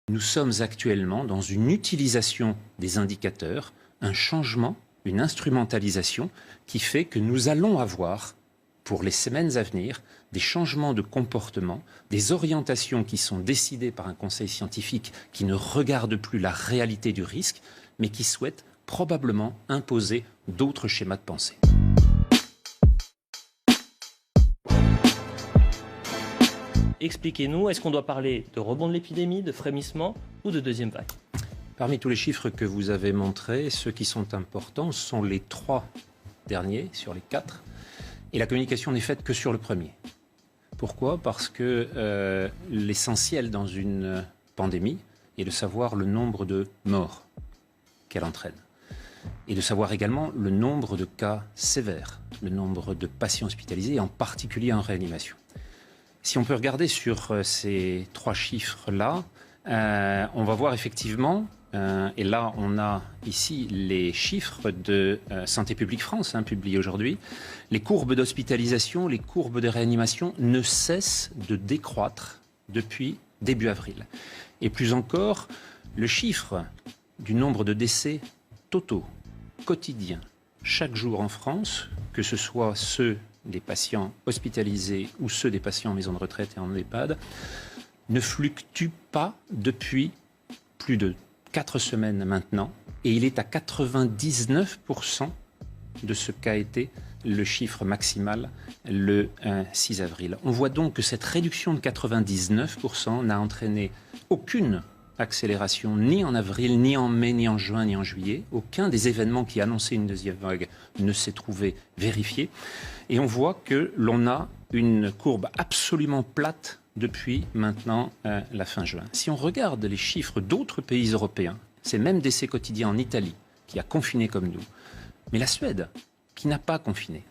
Nous sommes actuellement dans une utilisation des indicateurs, un changement, une instrumentalisation qui fait que nous allons avoir, pour les semaines à venir, des changements de comportement, des orientations qui sont décidées par un conseil scientifique qui ne regarde plus la réalité du risque, mais qui souhaite probablement imposer d'autres schémas de pensée. Expliquez-nous, est-ce qu'on doit parler de rebond de l'épidémie, de frémissement ou de deuxième vague? Parmi tous les chiffres que vous avez montrés, ceux qui sont importants sont les 3 derniers sur les 4. Et la communication n'est faite que sur le premier. Pourquoi ? Parce que l'essentiel dans une pandémie est de savoir le nombre de morts qu'elle entraîne. Et de savoir également le nombre de cas sévères, le nombre de patients hospitalisés, en particulier en réanimation. Si on peut regarder sur ces 3 chiffres-là, on va voir effectivement, et là on a ici les chiffres de Santé publique France, publiés aujourd'hui, les courbes d'hospitalisation, les courbes de réanimation ne cessent de décroître depuis début avril. Et plus encore, le chiffre du nombre de décès totaux, quotidiens, chaque jour en France, que ce soit ceux des patients hospitalisés ou ceux des patients en maison de retraite et en EHPAD, ne fluctue pas depuis plus de 4 semaines maintenant, et il est à 99% de ce qu'a été le chiffre maximal le 6 avril. On voit donc que cette réduction de 99% n'a entraîné aucune accélération ni en avril, ni en mai, ni en juin, ni en juillet. Aucun des événements qui annonçaient une deuxième vague ne s'est trouvé vérifié. Et on voit que l'on a une courbe absolument plate depuis maintenant la fin juin. Si on regarde les chiffres d'autres pays européens, c'est même décès quotidiens en Italie, qui a confiné comme nous, mais la Suède, qui n'a pas confiné,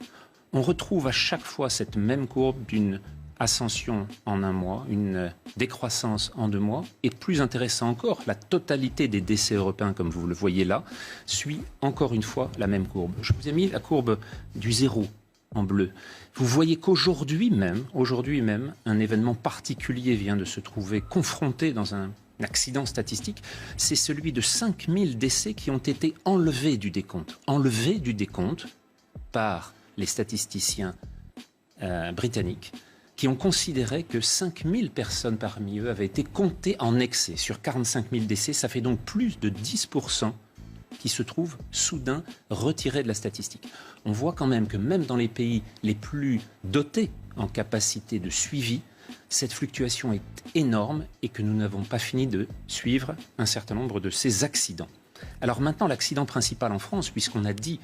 on retrouve à chaque fois cette même courbe d'une ascension en un mois, une décroissance en 2 mois, et plus intéressant encore, la totalité des décès européens, comme vous le voyez là, suit encore une fois la même courbe. Je vous ai mis la courbe du 0 en bleu. Vous voyez qu'aujourd'hui même, un événement particulier vient de se trouver confronté dans un accident statistique, c'est celui de 5000 décès qui ont été enlevés du décompte par les statisticiens britanniques, qui ont considéré que 5000 personnes parmi eux avaient été comptées en excès. Sur 45 000 décès, ça fait donc plus de 10% qui se trouvent soudain retirés de la statistique. On voit quand même que même dans les pays les plus dotés en capacité de suivi, cette fluctuation est énorme et que nous n'avons pas fini de suivre un certain nombre de ces accidents. Alors maintenant, l'accident principal en France, puisqu'on a dit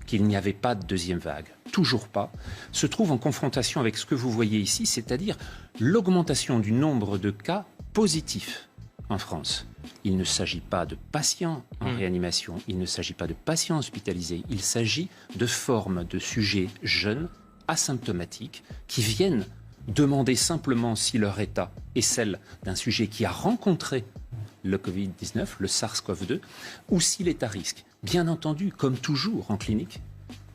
qu'il n'y avait pas de deuxième vague, toujours pas, se trouve en confrontation avec ce que vous voyez ici, c'est-à-dire l'augmentation du nombre de cas positifs en France. Il ne s'agit pas de patients en réanimation, il ne s'agit pas de patients hospitalisés, il s'agit de formes de sujets jeunes, asymptomatiques, qui viennent demander simplement si leur état est celle d'un sujet qui a rencontré le Covid-19, le SARS-CoV-2, ou s'il est à risque. Bien entendu, comme toujours en clinique,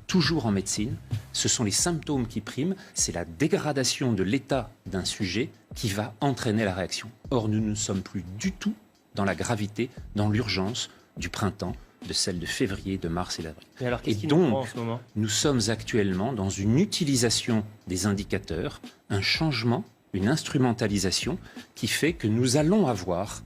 toujours en médecine, ce sont les symptômes qui priment, c'est la dégradation de l'état d'un sujet qui va entraîner la réaction. Or, nous ne sommes plus du tout dans la gravité, dans l'urgence du printemps, de celle de février, de mars et d'avril. Et donc, en ce moment nous sommes actuellement dans une utilisation des indicateurs, un changement, une instrumentalisation qui fait que nous allons avoir,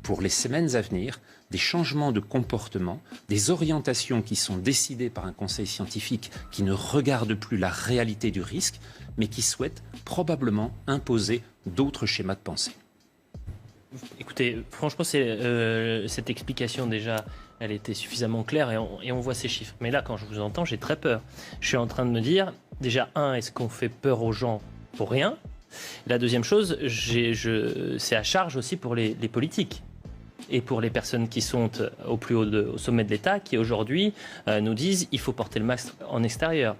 pour les semaines à venir, des changements de comportement, des orientations qui sont décidées par un conseil scientifique qui ne regarde plus la réalité du risque, mais qui souhaite probablement imposer d'autres schémas de pensée. Écoutez, franchement, cette explication déjà, elle était suffisamment claire et on voit ces chiffres. Mais là, quand je vous entends, j'ai très peur. Je suis en train de me dire, déjà, est-ce qu'on fait peur aux gens pour rien ? La deuxième chose, c'est à charge aussi pour les politiques et pour les personnes qui sont au plus haut, au sommet de l'État, qui aujourd'hui nous disent il faut porter le masque en extérieur.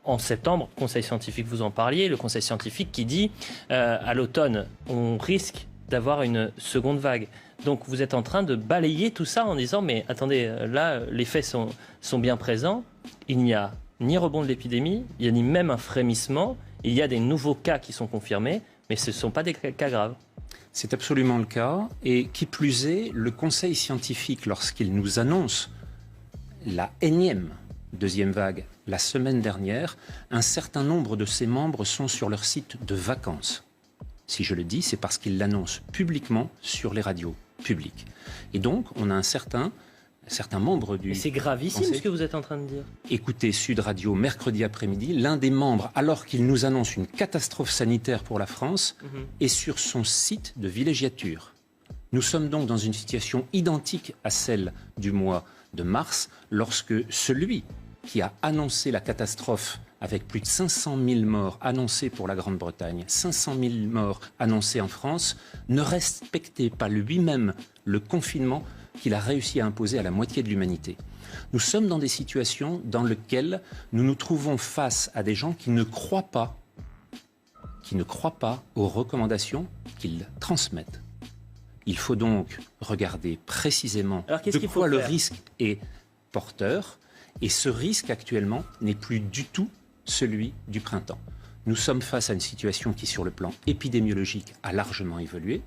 En septembre, conseil scientifique, vous en parliez, le conseil scientifique qui dit à l'automne, on risque d'avoir une seconde vague. Donc vous êtes en train de balayer tout ça en disant mais attendez, là les faits sont bien présents, il n'y a ni rebond de l'épidémie, il n'y a ni même un frémissement, il y a des nouveaux cas qui sont confirmés, mais ce ne sont pas des cas graves. C'est absolument le cas. Et qui plus est, le Conseil scientifique, lorsqu'il nous annonce la énième deuxième vague la semaine dernière, un certain nombre de ses membres sont sur leur site de vacances. Si je le dis, c'est parce qu'ils l'annoncent publiquement sur les radios publiques. Et donc, on a un certain membre du... Et c'est gravissime Conseil. ce que vous êtes en train de dire. Écoutez Sud Radio mercredi après-midi, l'un des membres, alors qu'il nous annonce une catastrophe sanitaire pour la France, est sur son site de villégiature. Nous sommes donc dans une situation identique à celle du mois de mars, lorsque celui qui a annoncé la catastrophe avec plus de 500 000 morts annoncés pour la Grande-Bretagne, 500 000 morts annoncés en France, ne respectait pas lui-même le confinement qu'il a réussi à imposer à la moitié de l'humanité. Nous sommes dans des situations dans lesquelles nous nous trouvons face à des gens qui ne croient pas aux recommandations qu'ils transmettent. Il faut donc regarder précisément de quoi le risque est porteur. Et ce risque actuellement n'est plus du tout celui du printemps. Nous sommes face à une situation qui, sur le plan épidémiologique, a largement évolué.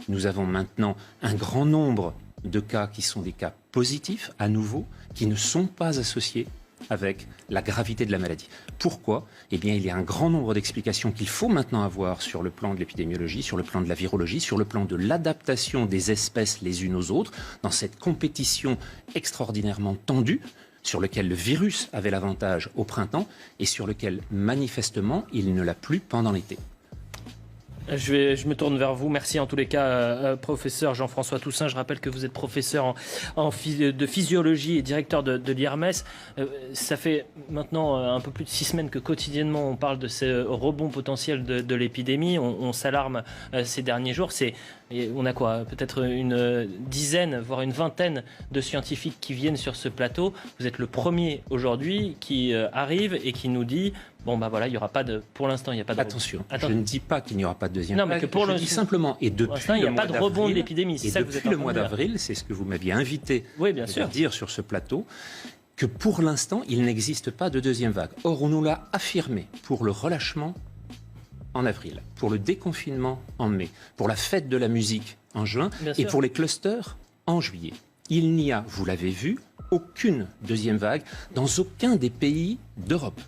Nous avons maintenant un grand nombre de cas qui sont des cas positifs, à nouveau, qui ne sont pas associés avec la gravité de la maladie. Pourquoi ? Eh bien, il y a un grand nombre d'explications qu'il faut maintenant avoir sur le plan de l'épidémiologie, sur le plan de la virologie, sur le plan de l'adaptation des espèces les unes aux autres, dans cette compétition extraordinairement tendue, sur lequel le virus avait l'avantage au printemps et sur lequel, manifestement, il ne l'a plus pendant l'été. Je me tourne vers vous. Merci en tous les cas, professeur Jean-François Toussaint. Je rappelle que vous êtes professeur de physiologie et directeur de l'IRMES. Ça fait maintenant un peu plus de 6 semaines que quotidiennement on parle de ce rebond potentiel de l'épidémie. On s'alarme ces derniers jours. On a quoi ? Peut-être une dizaine, voire une vingtaine de scientifiques qui viennent sur ce plateau. Vous êtes le premier aujourd'hui qui arrive et qui nous dit... Bon, bah voilà, il n'y aura pas de. Pour l'instant, il n'y a pas de. Attention, je ne dis pas qu'il n'y aura pas de deuxième vague. Non, mais que pour je dis simplement, et depuis il n'y a pas de rebond de l'épidémie. C'est ça que vous êtes en train de dire. Depuis le mois d'avril, c'est ce que vous m'aviez invité à dire sur ce plateau, que pour l'instant, il n'existe pas de deuxième vague. Or, on nous l'a affirmé pour le relâchement en avril, pour le déconfinement en mai, pour la fête de la musique en juin et pour les clusters en juillet. Il n'y a, vous l'avez vu, aucune deuxième vague dans aucun des pays d'Europe.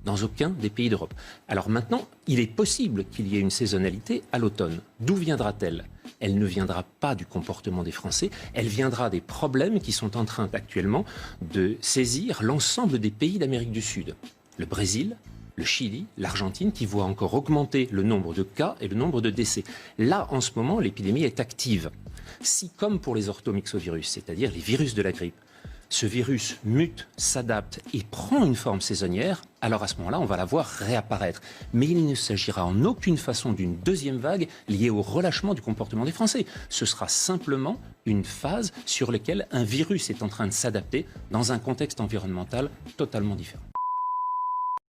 Dans aucun des pays d'Europe. Alors maintenant, il est possible qu'il y ait une saisonnalité à l'automne. D'où viendra-t-elle ? Elle ne viendra pas du comportement des Français, elle viendra des problèmes qui sont en train actuellement de saisir l'ensemble des pays d'Amérique du Sud. Le Brésil, le Chili, l'Argentine, qui voient encore augmenter le nombre de cas et le nombre de décès. Là, en ce moment, l'épidémie est active. Si, comme pour les orthomyxovirus, c'est-à-dire les virus de la grippe, ce virus mute, s'adapte et prend une forme saisonnière, alors à ce moment-là, on va la voir réapparaître. Mais il ne s'agira en aucune façon d'une deuxième vague liée au relâchement du comportement des Français. Ce sera simplement une phase sur laquelle un virus est en train de s'adapter dans un contexte environnemental totalement différent.